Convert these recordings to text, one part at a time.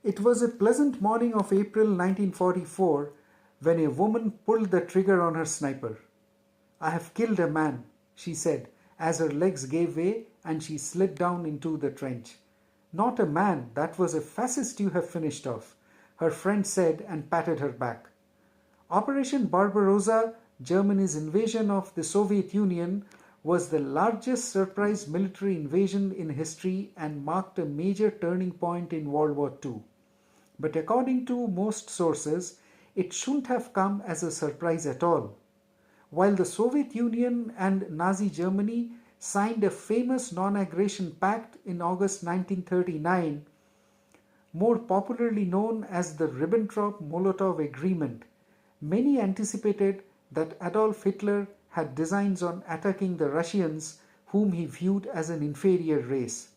It was a pleasant morning of April 1944 when a woman pulled the trigger on her sniper. "I have killed a man," she said as her legs gave way and she slid down into the trench. "Not a man, that was a fascist you have finished off," her friend said and patted her back. Operation Barbarossa, Germany's invasion of the Soviet Union, was the largest surprise military invasion in history and marked a major turning point in World War II. But according to most sources, it shouldn't have come as a surprise at all. While the Soviet Union and Nazi Germany signed a famous non-aggression pact in August 1939, more popularly known as the Ribbentrop-Molotov Agreement, many anticipated that Adolf Hitler had designs on attacking the Russians, whom he viewed as an inferior race.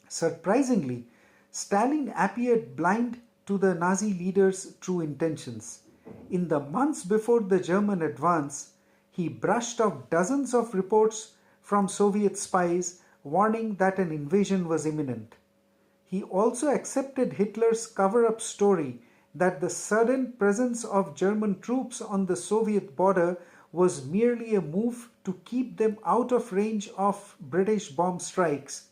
Surprisingly, Stalin appeared blind to the Nazi leader's true intentions. In the months before the German advance, he brushed off dozens of reports from Soviet spies warning that an invasion was imminent. He also accepted Hitler's cover-up story that the sudden presence of German troops on the Soviet border was merely a move to keep them out of range of British bomb strikes,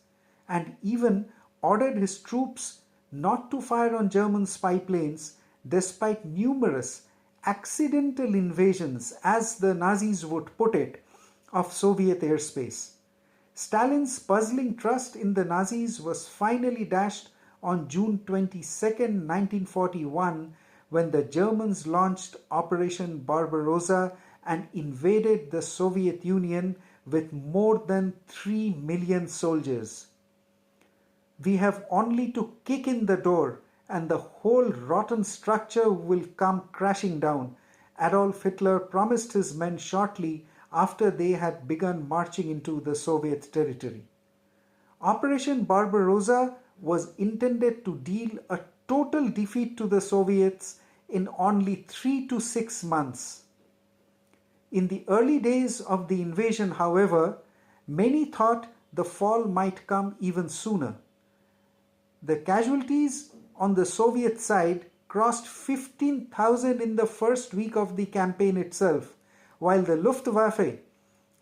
and even ordered his troops not to fire on German spy planes despite numerous accidental invasions, as the Nazis would put it, of Soviet airspace. Stalin's puzzling trust in the Nazis was finally dashed on June 22, 1941, when the Germans launched Operation Barbarossa and invaded the Soviet Union with more than 3 million soldiers. "We have only to kick in the door and the whole rotten structure will come crashing down," Adolf Hitler promised his men shortly after they had begun marching into the Soviet territory. Operation Barbarossa was intended to deal a total defeat to the Soviets in only 3 to 6 months. In the early days of the invasion, however, many thought the fall might come even sooner. The casualties on the Soviet side crossed 15,000 in the first week of the campaign itself, while the Luftwaffe,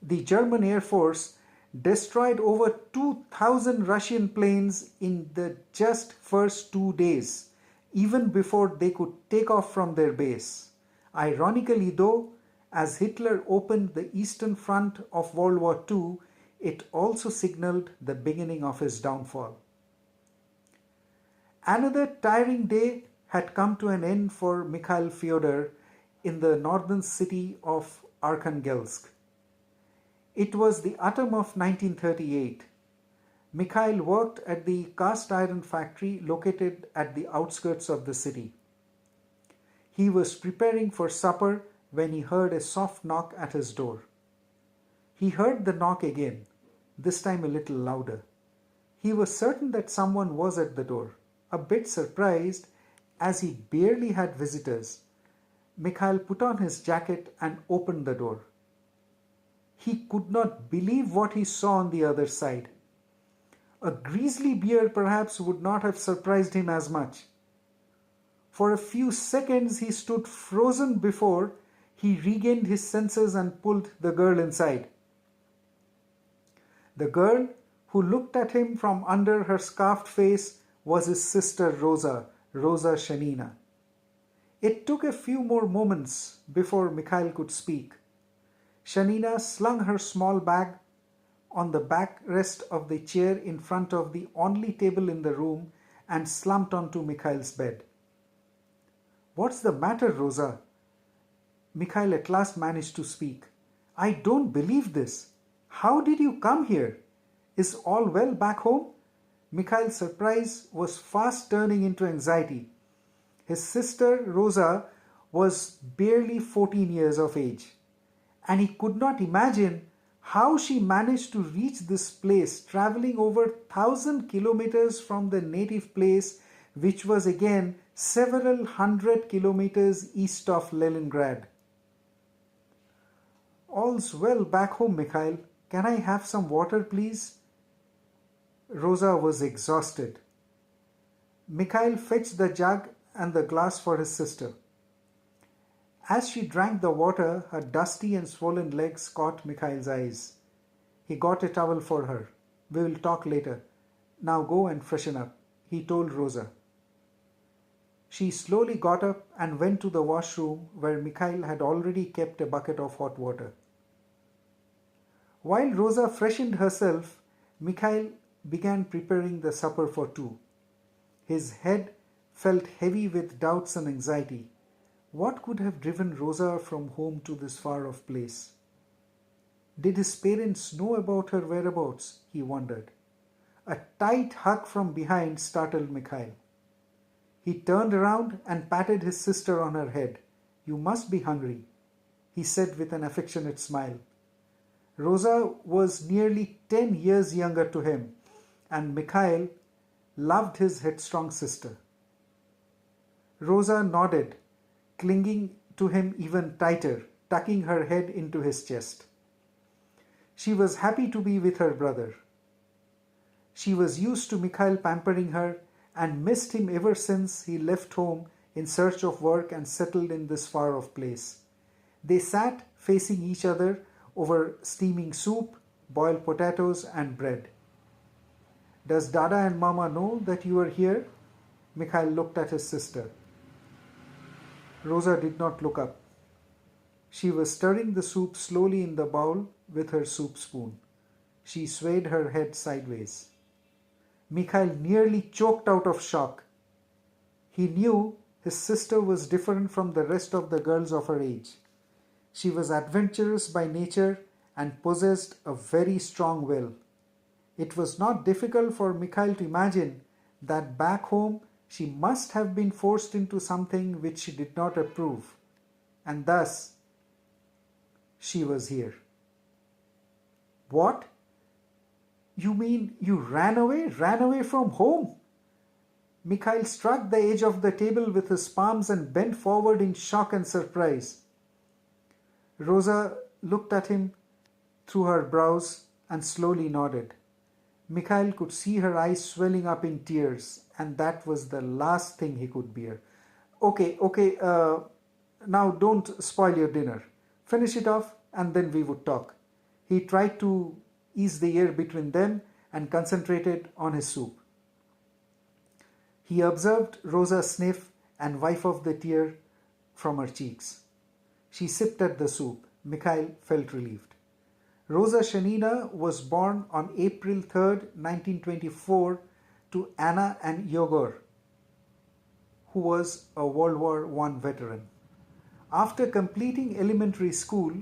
the German Air Force, destroyed over 2,000 Russian planes in the just first 2 days, even before they could take off from their base. Ironically though, as Hitler opened the Eastern Front of World War II, it also signaled the beginning of his downfall. Another tiring day had come to an end for Mikhail Fyodor in the northern city of Arkhangelsk. It was the autumn of 1938. Mikhail worked at the cast iron factory located at the outskirts of the city. He was preparing for supper when he heard a soft knock at his door. He heard the knock again, this time a little louder. He was certain that someone was at the door. A bit surprised, as he barely had visitors, Mikhail put on his jacket and opened the door. He could not believe what he saw on the other side. A grizzly bear perhaps would not have surprised him as much. For a few seconds he stood frozen before he regained his senses and pulled the girl inside. The girl, who looked at him from under her scarfed face, was his sister Rosa Shanina. It took a few more moments before Mikhail could speak. Shanina slung her small bag on the backrest of the chair in front of the only table in the room and slumped onto Mikhail's bed. "What's the matter, Rosa?" Mikhail at last managed to speak. "I don't believe this. How did you come here? Is all well back home?" Mikhail's surprise was fast turning into anxiety. His sister Rosa was barely 14 years of age, and he could not imagine how she managed to reach this place, traveling over 1,000 kilometers from the native place, which was again several hundred kilometers east of Leningrad. "All's well back home, Mikhail. Can I have some water, please?" Rosa was exhausted. Mikhail fetched the jug and the glass for his sister. As she drank the water, her dusty and swollen legs caught Mikhail's eyes. He got a towel for her. We will talk later. Now go and freshen up, he told Rosa. She slowly got up and went to the washroom where Mikhail had already kept a bucket of hot water. While Rosa freshened herself, Mikhail began preparing the supper for two. His head felt heavy with doubts and anxiety. What could have driven Rosa from home to this far-off place? Did his parents know about her whereabouts? He wondered. A tight hug from behind startled Mikhail. He turned around and patted his sister on her head. You must be hungry, he said with an affectionate smile. Rosa was nearly 10 years younger to him, and Mikhail loved his headstrong sister. Rosa nodded, clinging to him even tighter, tucking her head into his chest. She was happy to be with her brother. She was used to Mikhail pampering her and missed him ever since he left home in search of work and settled in this far-off place. They sat facing each other over steaming soup, boiled potatoes and bread. Does Dada and Mama know that you are here? Mikhail looked at his sister. Rosa did not look up. She was stirring the soup slowly in the bowl with her soup spoon. She swayed her head sideways. Mikhail nearly choked out of shock. He knew his sister was different from the rest of the girls of her age. She was adventurous by nature and possessed a very strong will. It was not difficult for Mikhail to imagine that back home she must have been forced into something which she did not approve, and thus she was here. What? You mean you ran away from home? Mikhail struck the edge of the table with his palms and bent forward in shock and surprise. Rosa looked at him through her brows and slowly nodded. Mikhail could see her eyes swelling up in tears, and that was the last thing he could bear. Okay, now don't spoil your dinner. Finish it off and then we would talk. He tried to ease the air between them and concentrated on his soup. He observed Rosa sniff and wipe off the tear from her cheeks. She sipped at the soup. Mikhail felt relieved. Rosa Shanina was born on April 3rd, 1924 to Anna and Yegor, who was a World War I veteran. After completing elementary school,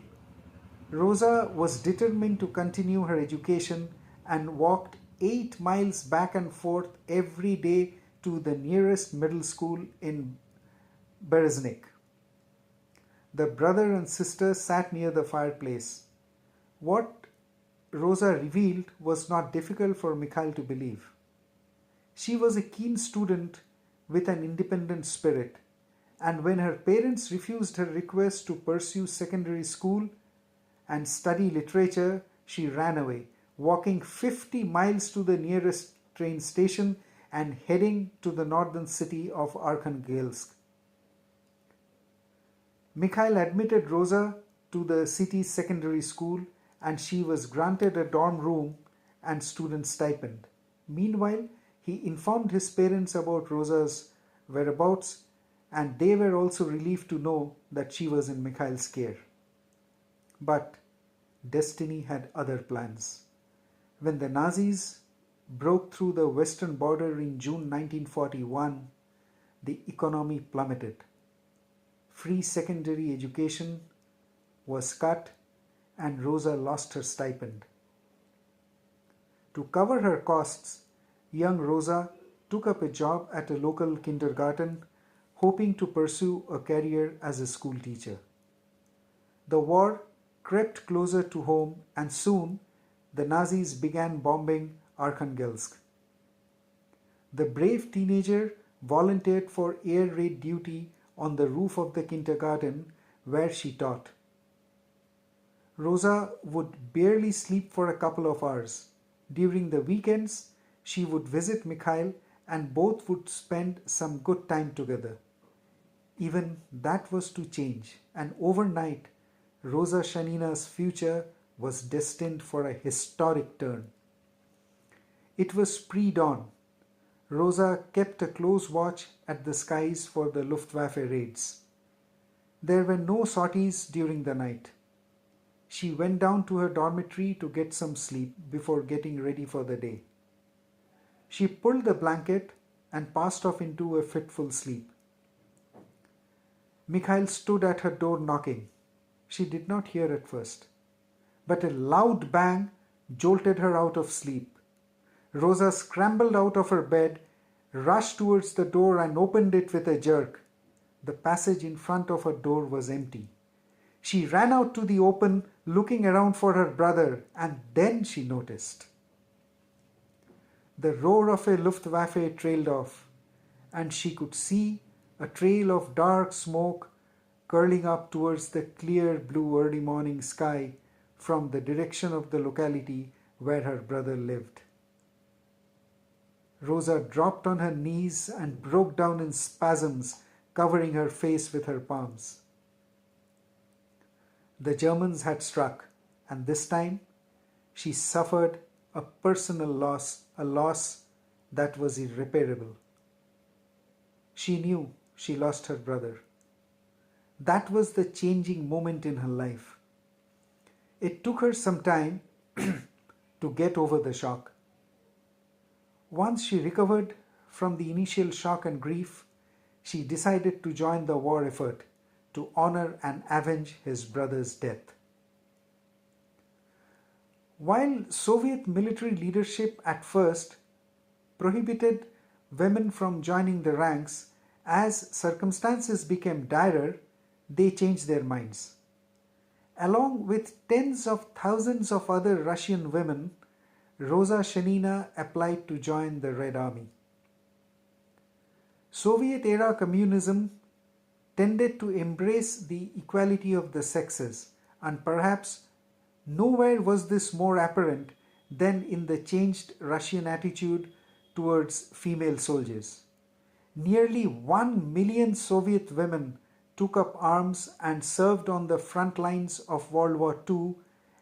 Rosa was determined to continue her education and walked 8 miles back and forth every day to the nearest middle school in Bereznik. The brother and sister sat near the fireplace. What Rosa revealed was not difficult for Mikhail to believe. She was a keen student with an independent spirit, and when her parents refused her request to pursue secondary school and study literature, she ran away, walking 50 miles to the nearest train station and heading to the northern city of Arkhangelsk. Mikhail admitted Rosa to the city's secondary school, and she was granted a dorm room and student stipend. Meanwhile, he informed his parents about Rosa's whereabouts, and they were also relieved to know that she was in Mikhail's care. But destiny had other plans. When the Nazis broke through the western border in June 1941, the economy plummeted. Free secondary education was cut and Rosa lost her stipend. To cover her costs, young Rosa took up a job at a local kindergarten, hoping to pursue a career as a school teacher. The war crept closer to home, and soon the Nazis began bombing Arkhangelsk. The brave teenager volunteered for air raid duty on the roof of the kindergarten where she taught. Rosa would barely sleep for a couple of hours. During the weekends, she would visit Mikhail and both would spend some good time together. Even that was to change, and overnight, Rosa Shanina's future was destined for a historic turn. It was pre dawn. Rosa kept a close watch at the skies for the Luftwaffe raids. There were no sorties during the night. She went down to her dormitory to get some sleep before getting ready for the day. She pulled the blanket and passed off into a fitful sleep. Mikhail stood at her door knocking. She did not hear at first, but a loud bang jolted her out of sleep. Rosa scrambled out of her bed, rushed towards the door and opened it with a jerk. The passage in front of her door was empty. She ran out to the open, looking around for her brother, and then she noticed. The roar of a Luftwaffe trailed off, and she could see a trail of dark smoke curling up towards the clear blue early morning sky from the direction of the locality where her brother lived. Rosa dropped on her knees and broke down in spasms, covering her face with her palms. The Germans had struck, and this time she suffered a personal loss, a loss that was irreparable. She knew she lost her brother. That was the changing moment in her life. It took her some time to get over the shock. Once she recovered from the initial shock and grief, she decided to join the war effort to honor and avenge his brother's death. While Soviet military leadership at first prohibited women from joining the ranks, as circumstances became direr, they changed their minds. Along with tens of thousands of other Russian women, Rosa Shanina applied to join the Red Army. Soviet-era communism tended to embrace the equality of the sexes, and perhaps nowhere was this more apparent than in the changed Russian attitude towards female soldiers. Nearly 1 million Soviet women took up arms and served on the front lines of World War II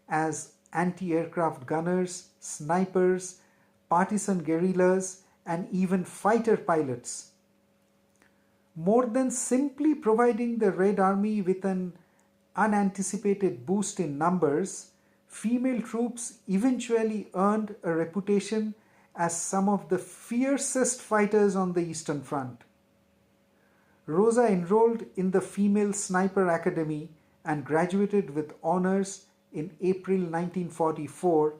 as anti-aircraft gunners, snipers, partisan guerrillas, and even fighter pilots. More than simply providing the Red Army with an unanticipated boost in numbers, female troops eventually earned a reputation as some of the fiercest fighters on the Eastern Front. Rosa enrolled in the Female Sniper Academy and graduated with honors in April 1944,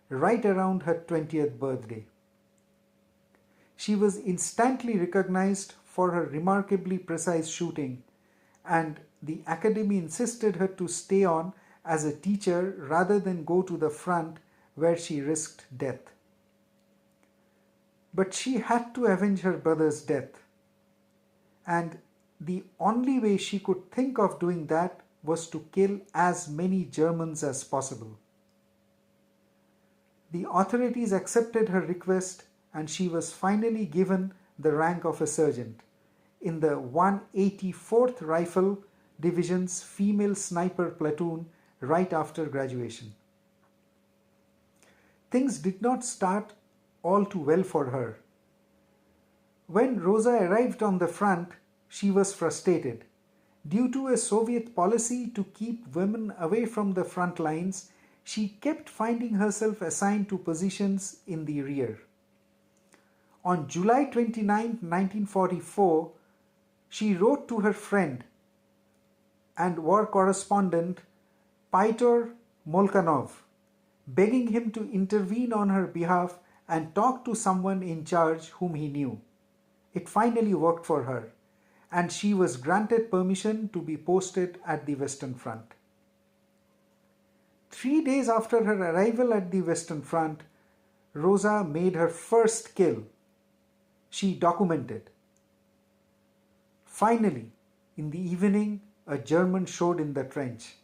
right around her 20th birthday. She was instantly recognized for her remarkably precise shooting, and the academy insisted her to stay on as a teacher rather than go to the front where she risked death. But she had to avenge her brother's death, and the only way she could think of doing that was to kill as many Germans as possible. The authorities accepted her request, and she was finally given the rank of a sergeant in the 184th Rifle Division's female sniper platoon right after graduation. Things did not start all too well for her. When Rosa arrived on the front, she was frustrated. Due to a Soviet policy to keep women away from the front lines, she kept finding herself assigned to positions in the rear. On July 29, 1944, she wrote to her friend and war correspondent Pyotr Molchanov, begging him to intervene on her behalf and talk to someone in charge whom he knew. It finally worked for her, and she was granted permission to be posted at the Western Front. 3 days after her arrival at the Western Front, Rosa made her first kill. She documented. Finally, in the evening, a German showed in the trench.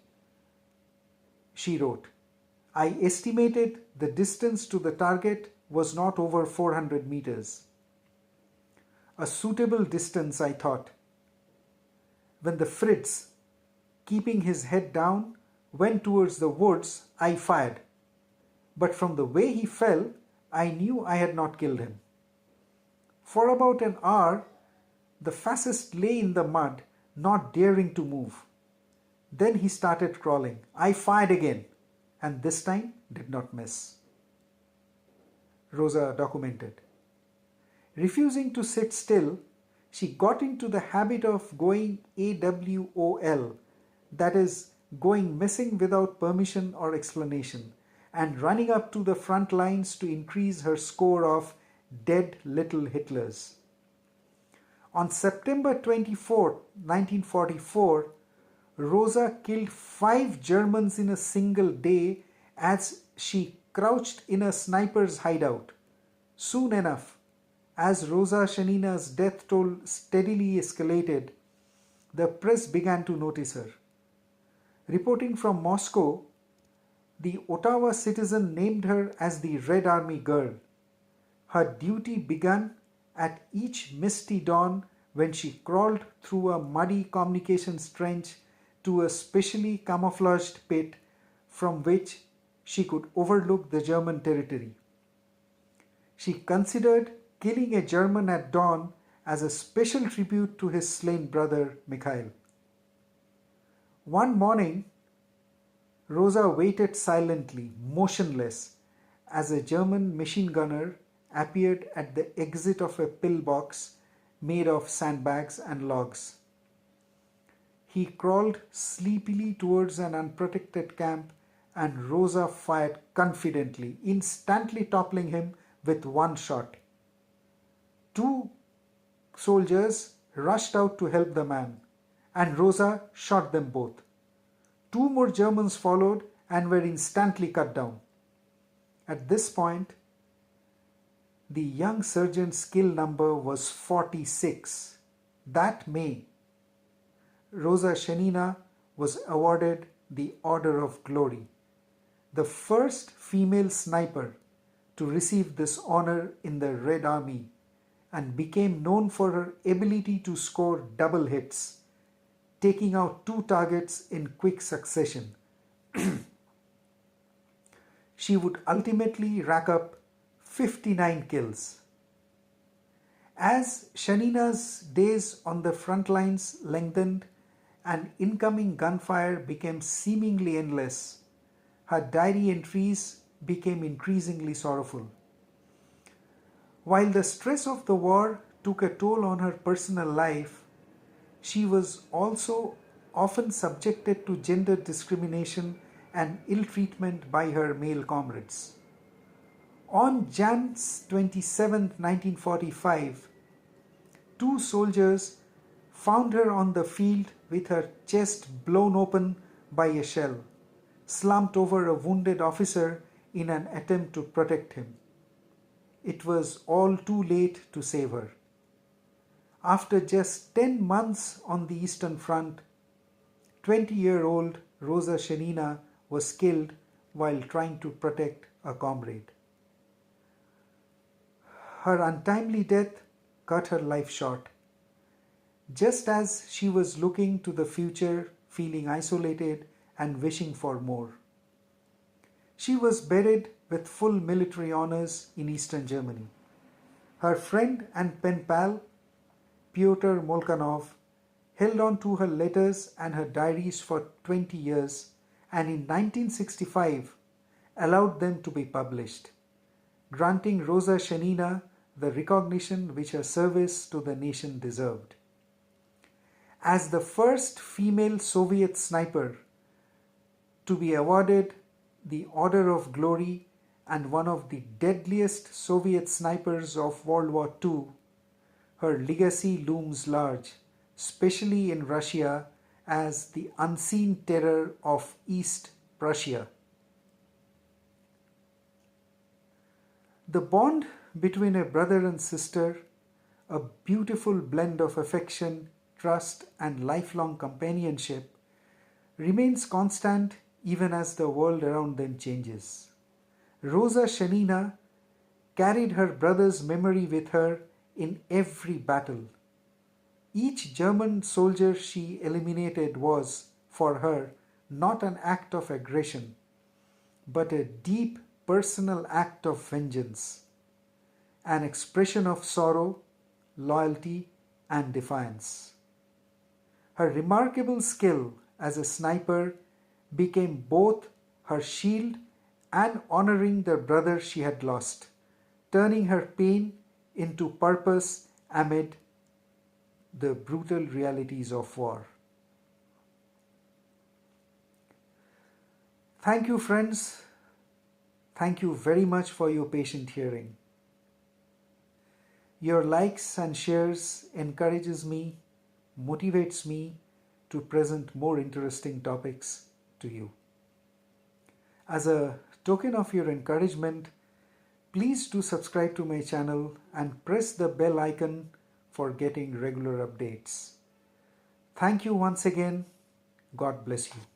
She wrote, "I estimated the distance to the target was not over 400 meters. A suitable distance, I thought. When the Fritz, keeping his head down, went towards the woods, I fired. But from the way he fell, I knew I had not killed him. For about an hour, the fascist lay in the mud, not daring to move. Then he started crawling. I fired again, and this time did not miss. Rosa documented. Refusing to sit still, she got into the habit of going AWOL, that is, going missing without permission or explanation, and running up to the front lines to increase her score of dead little Hitlers. On September 24, 1944, Rosa killed 5 Germans in a single day as she crouched in a sniper's hideout. Soon enough, as Rosa Shanina's death toll steadily escalated, the press began to notice her. Reporting from Moscow, the Ottawa Citizen named her as the Red Army Girl. Her duty began at each misty dawn when she crawled through a muddy communications trench to a specially camouflaged pit from which she could overlook the German territory. She considered killing a German at dawn as a special tribute to his slain brother Mikhail. One morning, Rosa waited silently, motionless, as a German machine gunner appeared at the exit of a pillbox made of sandbags and logs. He crawled sleepily towards an unprotected camp, and Rosa fired confidently, instantly toppling him with one shot. 2 soldiers rushed out to help the man, and Rosa shot them both. 2 more Germans followed and were instantly cut down. At this point, the young sergeant's kill number was 46. That May, Rosa Shanina was awarded the Order of Glory, the first female sniper to receive this honor in the Red Army, and became known for her ability to score double hits, taking out 2 targets in quick succession. She would ultimately rack up 59 kills. As Shanina's days on the front lines lengthened and incoming gunfire became seemingly endless, her diary entries became increasingly sorrowful. While the stress of the war took a toll on her personal life, she was also often subjected to gender discrimination and ill treatment by her male comrades. On Jan 27, 1945, 2 soldiers found her on the field with her chest blown open by a shell, slumped over a wounded officer in an attempt to protect him. It was all too late to save her. After just 10 months on the Eastern Front, 20-year-old Rosa Shanina was killed while trying to protect a comrade. Her untimely death cut her life short. Just as she was looking to the future, feeling isolated and wishing for more. She was buried with full military honors in Eastern Germany. Her friend and pen pal, Pyotr Molchanov, held on to her letters and her diaries for 20 years, and in 1965 allowed them to be published, granting Rosa Shanina the recognition which her service to the nation deserved. As the first female Soviet sniper to be awarded the Order of Glory and one of the deadliest Soviet snipers of World War II, her legacy looms large, especially in Russia, as the unseen terror of East Prussia. The bond between a brother and sister, a beautiful blend of affection, trust, and lifelong companionship, remains constant even as the world around them changes. Rosa Shanina carried her brother's memory with her in every battle. Each German soldier she eliminated was, for her, not an act of aggression, but a deep personal act of vengeance, an expression of sorrow, loyalty, and defiance. Her remarkable skill as a sniper became both her shield and honoring the brother she had lost, turning her pain into purpose amid the brutal realities of war. Thank you, friends. Thank you very much for your patient hearing. Your likes and shares encourages me, motivates me to present more interesting topics to you. As a token of your encouragement, please do subscribe to my channel and press the bell icon for getting regular updates. Thank you once again. God bless you.